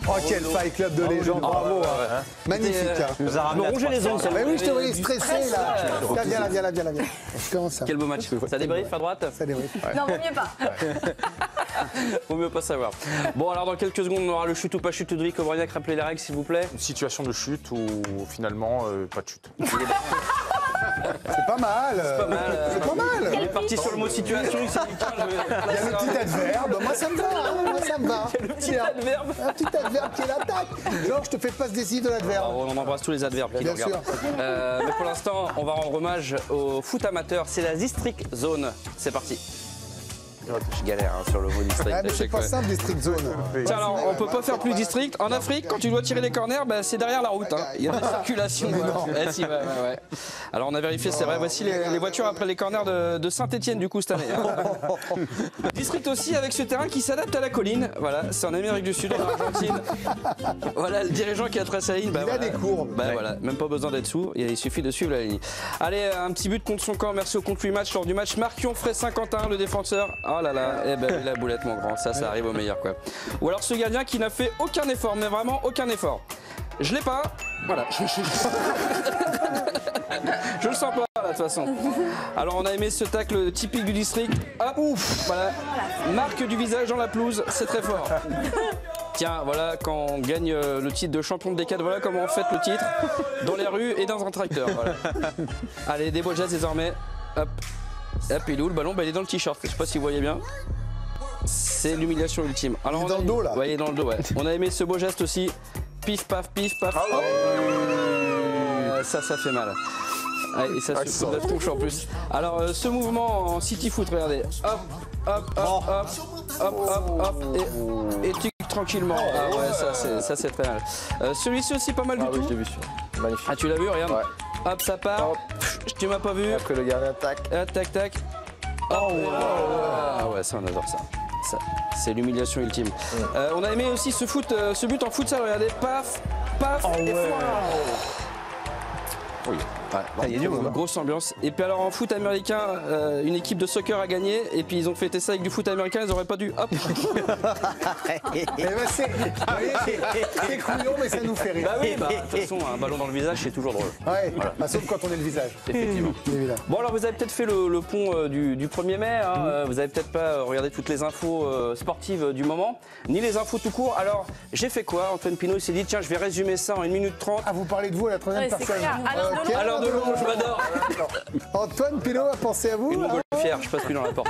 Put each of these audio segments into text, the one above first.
Oh, quel Fight Club de légende, bravo. Magnifique. Tu nous as ramené ronger les ongles. Mais oui, je te voyais stressé là. Viens là. Comment ça? Quel beau match. Ça débrief à droite? Ça débrief. Non, vaut mieux pas. Vaut mieux pas savoir. Bon, alors dans quelques secondes, on aura le chute ou pas chute. Ludovic Obraniak, rappelez les règles s'il vous plaît. Une situation de chute ou finalement pas de chute. C'est pas mal. Pas mal. C'est pas mal. Il est parti sur le mot situation, il s'est dit tiens, je vais Il y a le petit adverbe. Moi, ça me va. Moi, ça me va. le petit adverbe. Un petit adverbe qui est l'attaque. Genre, je te fais passe décisive de l'adverbe. On embrasse tous les adverbes qui Bien nous regardent. Mais pour l'instant, on va rendre hommage au foot amateur. C'est la District Zone. C'est parti. Je galère sur le mot district. Ah, mais c'est pas simple, District Zone. Tiens, alors, on peut pas faire plus district. En Afrique, quand tu dois tirer les corners, bah, c'est derrière la route. Il y a des circulations. Eh, si, ouais. Alors, on a vérifié, c'est vrai. Voici les voitures après les corners de Saint-Etienne, du coup, cette année. District aussi avec ce terrain qui s'adapte à la colline. Voilà, c'est en Amérique du Sud, en Argentine. Voilà, le dirigeant qui a tracé la ligne. Bah, Il a des courbes. Bah, voilà, même pas besoin d'être sous. Il suffit de suivre la ligne. Allez, un petit but contre son camp. Merci au conclu match lors du match. Marquion Fray Saint-Quentin, le défenseur. Oh là là, eh ben la boulette mon grand, ça arrive au meilleur quoi. Ou alors ce gardien qui n'a fait aucun effort, mais vraiment aucun effort. Je l'ai pas, voilà. Je le sens pas là de toute façon. Alors on a aimé ce tacle typique du district. Hop, ouf, voilà. Marque du visage dans la pelouse, c'est très fort. Tiens, voilà, quand on gagne le titre de champion de D4, voilà comment on fête le titre. Dans les rues et dans un tracteur, voilà. Allez, des beaux gestes désormais. Hop. Hop, il est où le ballon? Bah, il est dans le t-shirt, je sais pas si vous voyez bien. C'est l'humiliation ultime. Alors, il est dans le dos là. Ouais, il est dans le dos, ouais. On a aimé ce beau geste aussi. Pif, paf, pif, paf. Oh ça fait mal. Et ça se fout de la tronche en plus. Alors, ce mouvement en city foot, regardez. Hop, hop, hop, hop, hop, hop, hop. Et tic tranquillement. Ah ouais, ça c'est très mal. Celui-ci aussi pas mal du tout. Je l'ai vu celui-là. Magnifique. Ah, tu l'as vu, regarde. Ouais. Hop, ça part. Tu m'as pas vu. Après le gardien tac. Tac, tac. Oh, ah ouais, ça on adore ça. C'est l'humiliation ultime. On a aimé aussi ce but en futsal, regardez, paf, paf, et Oui. il y a du grosse ambiance. Et puis alors en foot américain, une équipe de soccer a gagné et puis ils ont fêté ça avec du foot américain, ils auraient pas dû. Hop. Eh ben, c'est couillon, mais ça nous fait rire. Bah oui, de toute façon, un ballon dans le visage, c'est toujours drôle. Ouais, bah, sauf quand on est le visage. Effectivement. Évidemment. Bon alors vous avez peut-être fait le pont du 1er mai, hein. Vous avez peut-être pas regardé toutes les infos sportives du moment, ni les infos tout court. Alors j'ai fait quoi? Antoine Pinault s'est dit tiens je vais résumer ça en 1 minute 30. Ah, vous parlez de vous à la troisième Ouais, c'est personne. clair. Alors de l'eau, je m'adore. Antoine Pinault a pensé à vous. Une montgolfière, je passe plus dans la porte.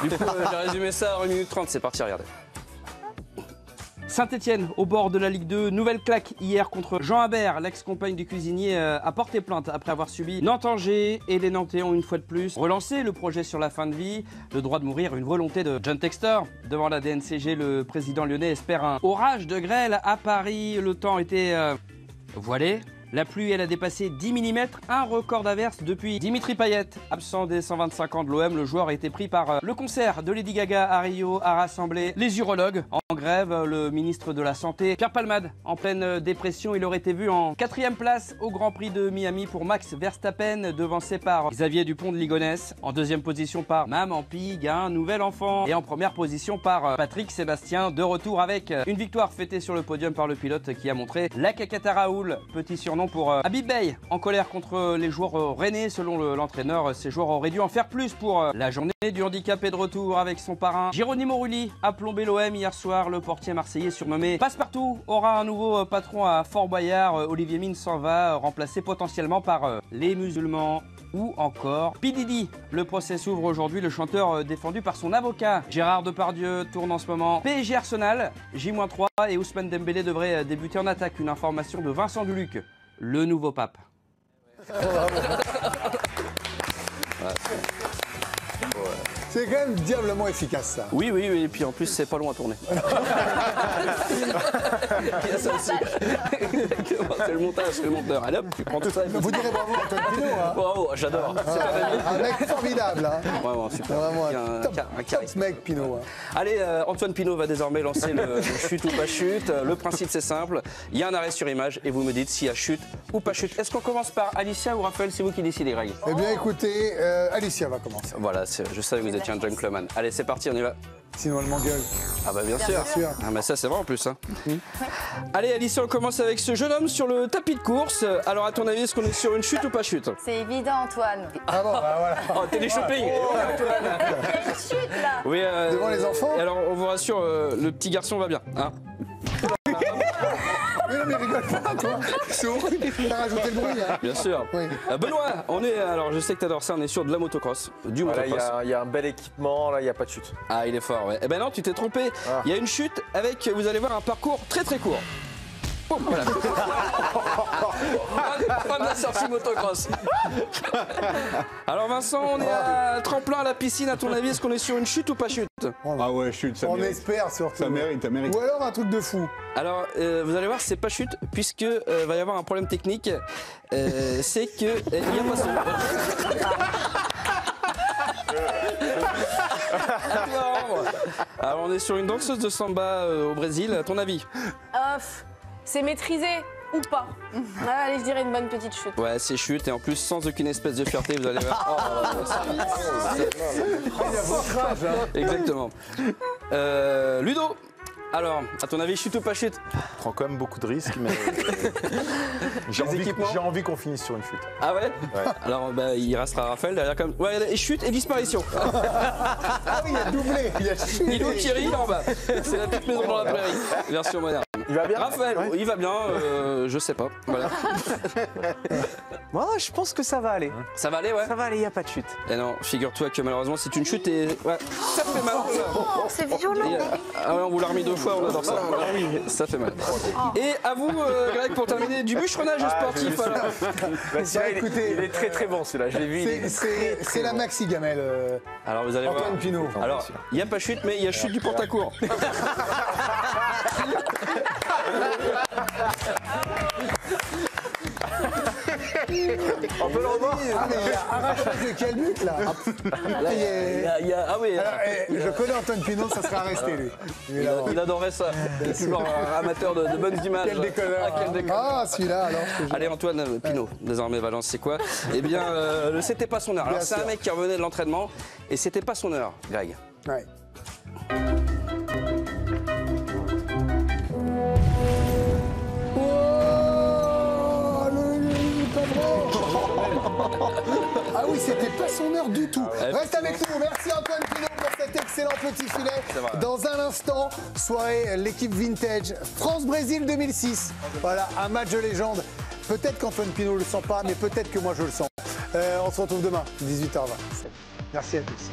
Du coup, j'ai résumé ça en 1 minute 30, c'est parti, regardez. Saint-Etienne, au bord de la Ligue 2, nouvelle claque hier contre Jean Habert, l'ex-compagne du cuisinier a porté plainte après avoir subi Nantes-Angers et les Nantais ont une fois de plus relancé le projet sur la fin de vie, le droit de mourir, une volonté de John Textor. Devant la DNCG, le président lyonnais espère un orage de grêle à Paris, le temps était voilé. La pluie, elle a dépassé 10 mm, un record d'averse depuis Dimitri Payet. Absent des 125 ans de l'OM, le joueur a été pris par le concert de Lady Gaga à Rio, a rassemblé les urologues. En grève, le ministre de la Santé, Pierre Palmade, en pleine dépression, il aurait été vu en 4e place au Grand Prix de Miami pour Max Verstappen, devancé par Xavier Dupont de Ligonnès. En 2e position par Maman Pig, un nouvel enfant. Et en 1re position par Patrick Sébastien, de retour avec une victoire fêtée sur le podium par le pilote qui a montré la cacata Raoul, petit surnom pour Habib Bey, en colère contre les joueurs rennais. Selon l'entraîneur, ces joueurs auraient dû en faire plus pour la journée du handicapé, de retour avec son parrain. Geronimo Rulli a plombé l'OM hier soir. Le portier marseillais surnommé Passepartout aura un nouveau patron à Fort Boyard. Olivier Mine s'en va, remplacé potentiellement par les musulmans ou encore P. Diddy. Le procès s'ouvre aujourd'hui. Le chanteur défendu par son avocat Gérard Depardieu tourne en ce moment PSG Arsenal, J-3 et Ousmane Dembélé devrait débuter en attaque. Une information de Vincent Duluc, le nouveau pape. C'est quand même diablement efficace ça. Oui, et puis en plus c'est pas long à tourner. Il y a ça aussi. C'est le montage, c'est le monteur. Allez hop, tu prends tout ça. Vous direz bravo à Antoine Pinault. Hein. Bravo, j'adore. Un mec formidable. Hein. Vraiment super. Vraiment un top charisme. mec Pinault. Hein. Allez, Antoine Pinault va désormais lancer le chute ou pas chute. Le principe c'est simple, il y a un arrêt sur image et vous me dites s'il y a chute ou pas chute. Est-ce qu'on commence par Alicia ou Raphaël? C'est vous qui décidez, Greg. Eh bien, écoutez, Alicia va commencer. Voilà, je savais que vous étiez un gentleman. Allez, c'est parti, on y va. Sinon, elle m'engueule. Ah bah bien sûr. sûr. Ah bah ça c'est vrai en plus. Hein. Allez Alicia, on commence avec ce jeune homme sur le tapis de course. Alors à ton avis, est-ce qu'on est sur une chute ou pas chute? C'est évident, Antoine. Ah bon, bah voilà. Oh, télé-shopping. Il y a une chute là. Oui, Devant les enfants. et alors on vous rassure, le petit garçon va bien. Hein. Mais non, mais rigole pas, toi. C'est horrible. T'as rajouté le bruit, hein. Bien sûr. Oui. Benoît, on est, alors je sais que t'adores ça, on est sur de la motocross. Du Là, motocross. il y a un bel équipement, là, il n'y a pas de chute. Ah, il est fort, ouais. Eh ben non, tu t'es trompé. Ah. Il y a une chute avec, vous allez voir, un parcours très très court. Boum, voilà. Fin de la sortie motocross. Alors Vincent, on est à tremplin à la piscine. À ton avis, est-ce qu'on est sur une chute ou pas chute? Ah ouais, chute, ça On mérite. espère surtout. Ça mérite, ça mérite. Ou alors un truc de fou. Alors, vous allez voir, c'est pas chute, puisque va y avoir un problème technique. C'est que il y a pas son. Alors, on est sur une danseuse de samba au Brésil. À ton avis? C'est maîtrisé ou pas? Allez, je dirais une bonne petite chute. Ouais, c'est chute et en plus sans aucune espèce de fierté, vous allez voir. Exactement. Ludo. Alors, à ton avis, chute ou pas chute? On prend quand même beaucoup de risques, mais équipements. j'ai envie qu'on finisse sur une chute. Ah ouais? Ouais. Alors, bah, il restera Raphaël derrière comme. Ouais, et chute et disparition. Ah oui, il a doublé. Il a chuté. Ludo Thierry, là en bas. C'est la petite maison dans la prairie. Version moderne. Il va bien? Raphaël, Ouais. il va bien, je sais pas. Voilà. Moi, je pense que ça va aller. Ça va aller, ouais? Ça va aller, il n'y a pas de chute. Et non, figure-toi que malheureusement, c'est une chute et. Ouais, ça fait mal. Oh, c'est violent. Et, ah ouais, on vous l'a remis 2 fois, on adore ça. Ça fait mal. Et à vous, Greg, pour terminer, du bûcheronnage sportif. Alors. Bah, celui-là, écoutez, il est très très bon celui-là, je l'ai vu. il est très, très C'est la bon. maxi gamelle. Alors vous allez voir. Antoine Pinault. Alors, il n'y a pas chute, mais il y a chute du porte-à-court. On peut le revoir? Ah, mais il y a arrachage de quel but là? Là, Ah oui, Alors, je connais Antoine Pinot, ça serait resté lui. Évidemment. il adorait ça. Il est toujours un amateur de bonnes images. Quel déconneur. Ah, quel déconneur. Ah, celui-là alors. je te jure. Allez Antoine Pinault, désormais Valence, c'est quoi? Eh bien, c'était pas son heure. Alors Bien c'est un sûr. mec qui revenait de l'entraînement et c'était pas son heure, Greg. Ouais. Oh, pas vrai. Ah oui, c'était pas son heure du tout. Reste avec nous. Merci Antoine Pinault pour cet excellent petit filet. vrai. Dans un instant, soirée l'équipe Vintage France-Brésil 2006. Voilà, un match de légende. Peut-être qu'Antoine Pinault le sent pas, mais peut-être que moi je le sens. On se retrouve demain, 18h20. Merci à tous.